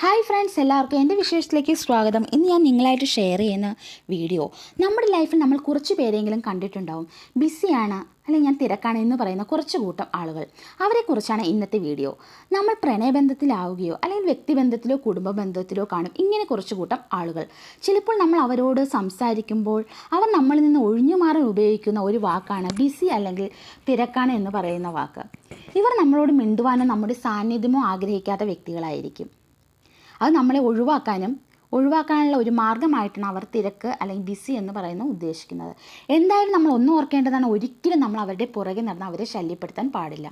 Hi friends, എല്ലാവർക്കും എൻ്റെ വിശേഷത്തിലേക്ക് സ്വാഗതം. ഇന്ന് ഞാൻ നിങ്ങളായിട്ട് ഷെയർ ചെയ്യുന്ന വീഡിയോ നമ്മുടെ ലൈഫിൽ നമ്മൾ കുറച്ച് പേരെങ്കിലും കണ്ടിട്ടുണ്ടാവും. ബിസിയാണ് അല്ലെങ്കിൽ ഞാൻ തിരക്കാണ് എന്ന് പറയുന്ന കുറച്ച് കൂട്ടം ആളുകൾ. അവരെക്കുറിച്ചാണ് ഇന്നത്തെ വീഡിയോ. നമ്മൾ പ്രണയബന്ധത്തിലാവുകയോ അല്ലെങ്കിൽ വ്യക്തിബന്ധത്തിലോ കുടുംബ ബന്ധത്തിലോ കാണും ഇങ്ങനെ കുറച്ച് കൂട്ടം ആളുകൾ. ചിലപ്പോൾ നമ്മൾ അവരോട് സംസാരിക്കുമ്പോൾ അവർ നമ്മളിൽ നിന്ന് ഒഴിഞ്ഞു മാറാൻ ഉപയോഗിക്കുന്ന ഒരു വാക്കാണ് ബിസി അല്ലെങ്കിൽ തിരക്കാണ് എന്ന് പറയുന്ന വാക്ക്. ഇവർ നമ്മളോട് മിണ്ടുവാനോ നമ്മുടെ സാന്നിധ്യമോ ആഗ്രഹിക്കാത്ത വ്യക്തികളായിരിക്കും. അത് നമ്മളെ ഒഴിവാക്കാനുള്ള ഒരു മാർഗ്ഗമായിട്ടാണ് അവർ തിരക്ക് അല്ലെങ്കിൽ ബിസി എന്ന് പറയുന്നത് ഉദ്ദേശിക്കുന്നത്. എന്തായാലും നമ്മൾ ഒന്നും ഓർക്കേണ്ടതാണ്, ഒരിക്കലും നമ്മൾ അവരുടെ പുറകെ നടന്ന് അവരെ ശല്യപ്പെടുത്താൻ പാടില്ല.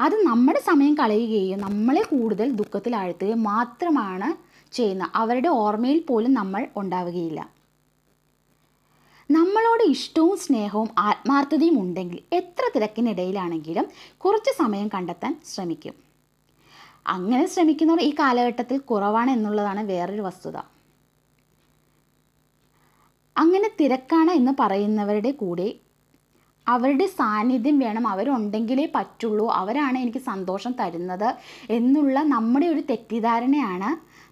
അത് നമ്മുടെ സമയം കളയുകയും നമ്മളെ കൂടുതൽ ദുഃഖത്തിലാഴ്ത്തുകയും മാത്രമാണ് ചെയ്യുന്നത്. അവരുടെ ഓർമ്മയിൽ പോലും നമ്മൾ ഉണ്ടാവുകയില്ല. നമ്മളോട് ഇഷ്ടവും സ്നേഹവും ആത്മാർത്ഥതയും ഉണ്ടെങ്കിൽ എത്ര തിരക്കിനിടയിലാണെങ്കിലും കുറച്ച് സമയം കണ്ടെത്താൻ ശ്രമിക്കും. അങ്ങനെ ശ്രമിക്കുന്നവർ ഈ കാലഘട്ടത്തിൽ കുറവാണ് എന്നുള്ളതാണ് വേറൊരു വസ്തുത. അങ്ങനെ തിരക്കാണ് എന്ന് പറയുന്നവരുടെ കൂടെ അവരുടെ സാന്നിധ്യം വേണം, അവരുണ്ടെങ്കിലേ പറ്റുള്ളൂ, അവരാണ് എനിക്ക് സന്തോഷം തരുന്നത് എന്നുള്ള നമ്മുടെ ഒരു തെറ്റിദ്ധാരണയാണ്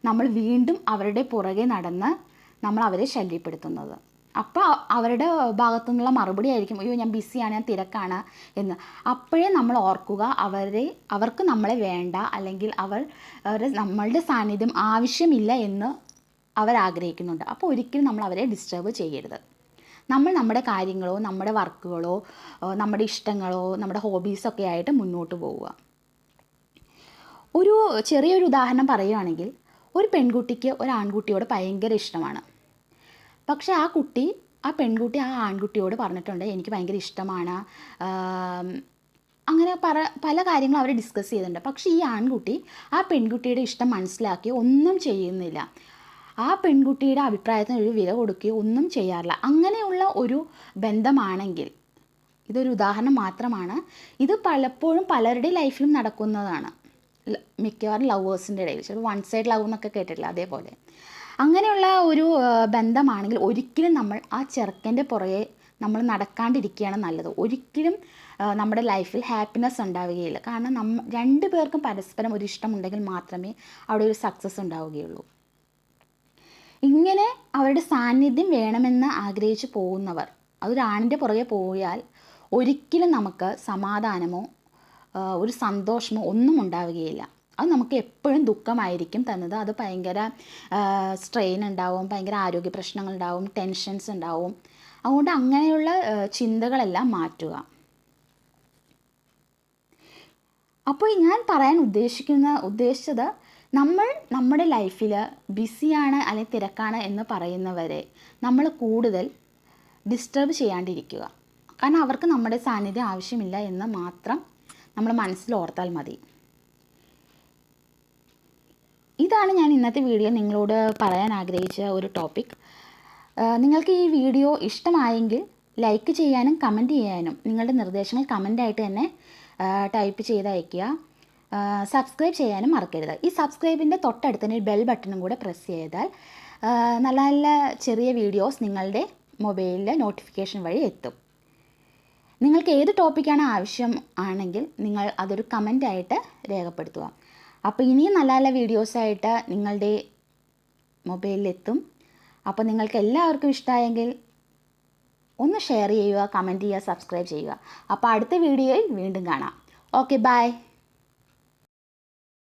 നമ്മൾ വീണ്ടും അവരുടെ പുറകെ നടന്ന് നമ്മൾ അവരെ ശല്യപ്പെടുത്തുന്നത്. അപ്പോൾ അവരുടെ ഭാഗത്തു നിന്നുള്ള മറുപടി ആയിരിക്കും, അയ്യോ ഞാൻ ബിസിയാണ്, ഞാൻ തിരക്കാണ് എന്ന്. അപ്പോഴേ നമ്മൾ ഓർക്കുക, അവർക്ക് നമ്മളെ വേണ്ട അല്ലെങ്കിൽ നമ്മളുടെ സാന്നിധ്യം ആവശ്യമില്ല എന്ന് അവരാഗ്രഹിക്കുന്നുണ്ട്. അപ്പോൾ ഒരിക്കലും നമ്മൾ അവരെ ഡിസ്റ്റർബ് ചെയ്യരുത്. നമ്മൾ നമ്മുടെ കാര്യങ്ങളോ നമ്മുടെ വർക്കുകളോ നമ്മുടെ ഇഷ്ടങ്ങളോ നമ്മുടെ ഹോബീസൊക്കെ ആയിട്ട് മുന്നോട്ട് പോവുക. ഒരു ചെറിയൊരു ഉദാഹരണം പറയുകയാണെങ്കിൽ, ഒരു പെൺകുട്ടിക്ക് ഒരു ആൺകുട്ടിയോട് ഭയങ്കര ഇഷ്ടമാണ്. പക്ഷേ ആ പെൺകുട്ടി ആ ആൺകുട്ടിയോട് പറഞ്ഞിട്ടുണ്ട്, എനിക്ക് ഭയങ്കര ഇഷ്ടമാണ്, അങ്ങനെ പല കാര്യങ്ങളും അവർ ഡിസ്കസ് ചെയ്തിട്ടുണ്ട്. പക്ഷേ ഈ ആൺകുട്ടി ആ പെൺകുട്ടിയുടെ ഇഷ്ടം മനസ്സിലാക്കി ഒന്നും ചെയ്യുന്നില്ല. ആ പെൺകുട്ടിയുടെ അഭിപ്രായത്തിന് ഒരു വില കൊടുക്കുകയോ ഒന്നും ചെയ്യാറില്ല. അങ്ങനെയുള്ള ഒരു ബന്ധമാണെങ്കിൽ, ഇതൊരു ഉദാഹരണം മാത്രമാണ്, ഇത് പലപ്പോഴും പലരുടെ ലൈഫിലും നടക്കുന്നതാണ്. മിക്കവാറും ലവേഴ്സിൻ്റെ ഇടയിൽ ചിലപ്പോൾ വൺ സൈഡ് ലവ് എന്നൊക്കെ കേട്ടിട്ടില്ല, അതേപോലെ അങ്ങനെയുള്ള ഒരു ബന്ധമാണെങ്കിൽ ഒരിക്കലും നമ്മൾ ആ ചെറുക്കൻ്റെ പുറകെ നമ്മൾ നടക്കാണ്ടിരിക്കുകയാണ് നല്ലത്. ഒരിക്കലും നമ്മുടെ ലൈഫിൽ ഹാപ്പിനെസ് ഉണ്ടാവുകയില്ല. കാരണം രണ്ടു പേർക്കും പരസ്പരം ഒരു ഇഷ്ടമുണ്ടെങ്കിൽ മാത്രമേ അവിടെ ഒരു സക്സസ് ഉണ്ടാവുകയുള്ളൂ. ഇങ്ങനെ അവരുടെ സാന്നിധ്യം വേണമെന്ന് ആഗ്രഹിച്ച് പോകുന്നവർ, അതൊരാണിൻ്റെ പുറകെ പോയാൽ ഒരിക്കലും നമുക്ക് സമാധാനമോ ഒരു സന്തോഷമോ ഒന്നും ഉണ്ടാവുകയില്ല. അത് നമുക്ക് എപ്പോഴും ദുഃഖമായിരിക്കും തന്നത്. അത് ഭയങ്കര സ്ട്രെയിൻ ഉണ്ടാവും, ഭയങ്കര ആരോഗ്യ പ്രശ്നങ്ങളുണ്ടാവും, ടെൻഷൻസ് ഉണ്ടാവും. അതുകൊണ്ട് അങ്ങനെയുള്ള ചിന്തകളെല്ലാം മാറ്റുക. അപ്പോൾ ഞാൻ പറയാൻ ഉദ്ദേശിച്ചത്, നമ്മൾ നമ്മുടെ ലൈഫിൽ ബിസിയാണ് അല്ലെങ്കിൽ തിരക്കാണ് എന്ന് പറയുന്നവരെ നമ്മൾ കൂടുതൽ ഡിസ്റ്റർബ് ചെയ്യാണ്ടിരിക്കുക. കാരണം അവർക്ക് നമ്മുടെ സാന്നിധ്യം ആവശ്യമില്ല എന്ന് മാത്രം നമ്മൾ മനസ്സിൽ ഓർത്താൽ മതി. ഇതാണ് ഞാൻ ഇന്നത്തെ വീഡിയോ നിങ്ങളോട് പറയാൻ ആഗ്രഹിച്ച ഒരു ടോപ്പിക്. നിങ്ങൾക്ക് ഈ വീഡിയോ ഇഷ്ടമായെങ്കിൽ ലൈക്ക് ചെയ്യാനും കമൻറ്റ് ചെയ്യാനും നിങ്ങളുടെ നിർദ്ദേശങ്ങൾ കമൻ്റായിട്ട് തന്നെ ടൈപ്പ് ചെയ്ത് അയയ്ക്കുക. സബ്സ്ക്രൈബ് ചെയ്യാനും മറക്കരുത്. ഈ സബ്സ്ക്രൈബിൻ്റെ തൊട്ടടുത്ത് തന്നെ ഒരു ബെൽ ബട്ടണും കൂടെ പ്രസ് ചെയ്താൽ നല്ല നല്ല ചെറിയ വീഡിയോസ് നിങ്ങളുടെ മൊബൈലിൽ നോട്ടിഫിക്കേഷൻ വഴി എത്തും. നിങ്ങൾക്ക് ഏത് ടോപ്പിക്കാണ് ആവശ്യം ആണെങ്കിൽ നിങ്ങൾ അതൊരു കമൻ്റായിട്ട് രേഖപ്പെടുത്തുക. അപ്പോൾ ഇനിയും നല്ല നല്ല വീഡിയോസായിട്ട് നിങ്ങളുടെ മൊബൈലിലെത്തും. അപ്പോൾ നിങ്ങൾക്ക് എല്ലാവർക്കും ഇഷ്ടമായെങ്കിൽ ഒന്ന് ഷെയർ ചെയ്യുക, കമൻറ്റ് ചെയ്യുക, സബ്സ്ക്രൈബ് ചെയ്യുക. അപ്പോൾ അടുത്ത വീഡിയോയിൽ വീണ്ടും കാണാം. Okay, by.